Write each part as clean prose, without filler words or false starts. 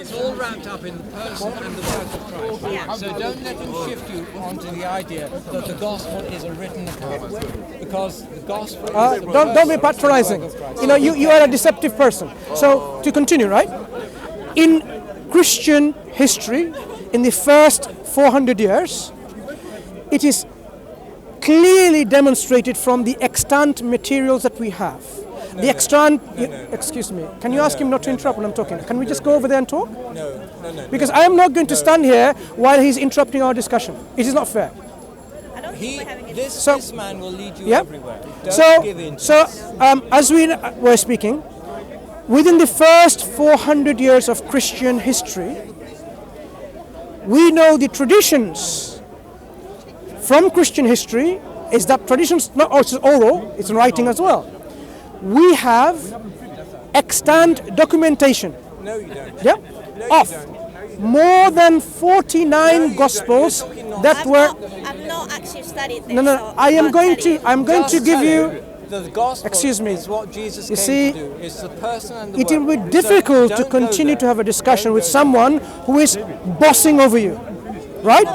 It's all wrapped up in the person and the work of Christ. Yeah. So don't let them shift you onto the idea that the gospel is a written account, because the gospel is the Don't be patronizing. You know, you are a deceptive person. So to continue, right? In Christian history, in the first 400 years, it is clearly demonstrated from the extant materials that we have. The extant, excuse me, can you ask him not to interrupt when I'm talking? Can we just go over there and talk? No. Because I am not going to stand here while he's interrupting our discussion. It is not fair. I don't think we're having a This man will lead you Yeah. everywhere. Don't give in. As we were speaking, within the first 400 years of Christian history, we know the traditions from Christian history is that traditions, not also oral, it's in writing as well. We have extant documentation. No, you don't. Yeah, of more than 49 gospels that were. I've not actually studied this. No. So I am can't going tell you. to. I'm going to give you. The gospel Excuse me. is what Jesus You came see, to do. It's the person and the It will work. be difficult So to don't go continue to there. have a discussion Don't with go someone who is bossing over you, right?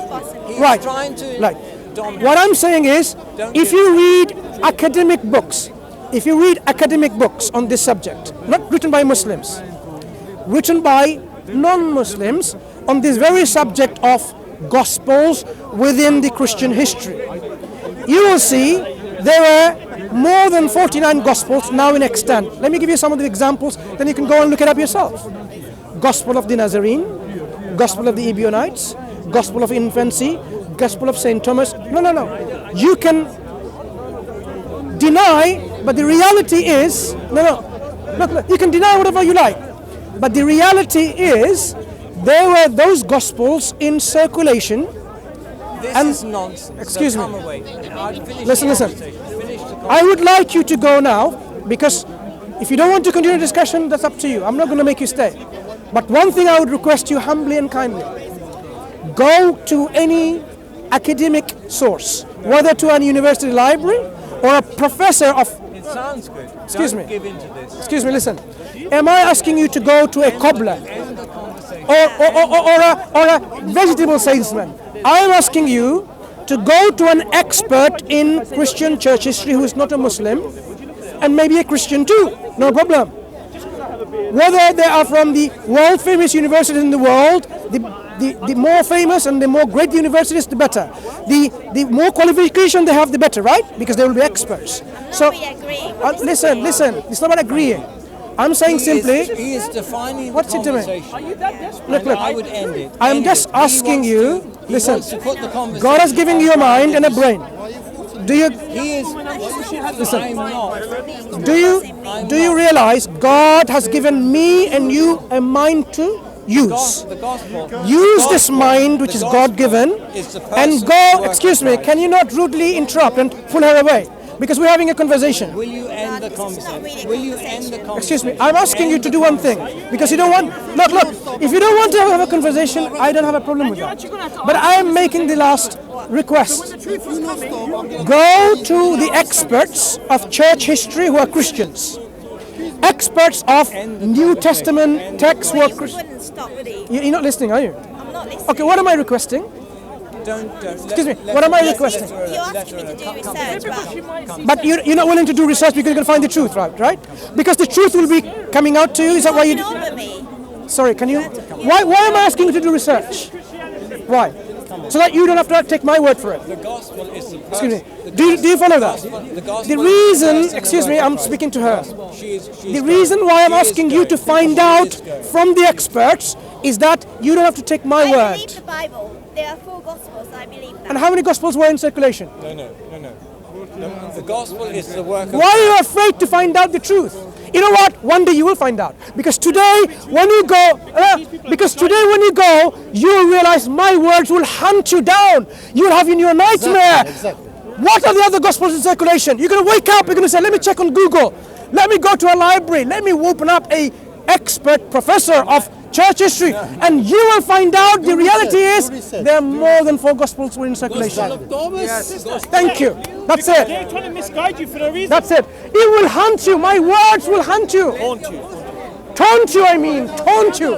He's Right. trying to Right. dominate. What I'm saying is, Don't if give- you read academic books, on this subject, not written by Muslims, written by non-Muslims on this very subject of gospels within the Christian history, you will see there are more than 49 gospels now in extant. Let me give you some of the examples, then you can go and look it up yourself. Gospel of the Nazarene, Gospel of the Ebionites, Gospel of Infancy, Gospel of St. Thomas. No. You can deny, but the reality is, Look, you can deny whatever you like, but the reality is there were those gospels in circulation. This is nonsense. Excuse so me. come away. I've finished Listen. the conversation. Finish the conversation. I would like you to go now, because if you don't want to continue the discussion, that's up to you. I'm not going to make you stay. But one thing I would request you humbly and kindly, go to any academic source, whether to a university library or a professor of. It sounds good. Excuse Don't me. give in to this. Excuse me, listen. Am I asking you to go to a cobbler End the conversation. or a vegetable salesman? I am asking you to go to an expert in Christian church history who is not a Muslim, and maybe a Christian too, no problem. Whether they are from the world famous universities in the world, the more famous and the more great the universities, the better. The more qualification they have, the better, right? Because they will be experts. So, really agreeing with this listen, it's not about agreeing. I'm saying simply, He is defining What's the he doing? conversation. Look. I would end it. I'm End just it. He asking wants you, to- he listen, wants to put the conversation God has given you a mind and a brain. Do you He is. I'm not. do you realize God has given me and you a mind to use? The gospel. Use this mind which is God given is the person and who go. works Excuse me, right. can you not rudely interrupt and pull her away? Because we're having a conversation. Will you end the this is not conversation? really a Will you end the conversation. conversation? Excuse me, I'm asking you to do one thing, because you don't want. Look. If you don't want to have a conversation, I don't have a problem with that. But I am making the last request. Go to the experts of church history who are Christians. Experts of New Testament texts who are You Christians. wouldn't stop, would he? You're not listening, are you? I'm not listening. Okay, what am I requesting? Don't. Excuse me, what am I requesting? You're asking me to do research, but But you're not willing to do research because you're going to find the truth, right? Because the truth will be coming out to you. Is that why you? talking over me. Sorry, can you? Why am I asking you to do research? Why? So that you don't have to take my word for it. The gospel is the Excuse me. person. Do you follow that? The gospel The is reason, person excuse and me, work I'm of speaking to her. Christ. She is The reason why I'm She is asking you to going. find She out is going. from the experts is that you don't have to take my I word. believe the Bible. There are 4 Gospels. I believe that. And how many gospels were in circulation? No. The gospel is the work of Why are you afraid to find out the truth? You know what? One day you will find out. Because today, when you go, you will realize my words will hunt you down. You will have in your nightmare. Exactly. What are the other gospels in circulation? You're going to wake up, you're going to say, let me check on Google. Let me go to a library. Let me open up a expert professor of church history. And you will find out the reality is there are more than 4 gospels were in circulation. Thank you. That's it. They're trying to misguide you for no reason. That's it. It will hunt you. My words will hunt you. Haunt you. Taunt you, I mean. Taunt you.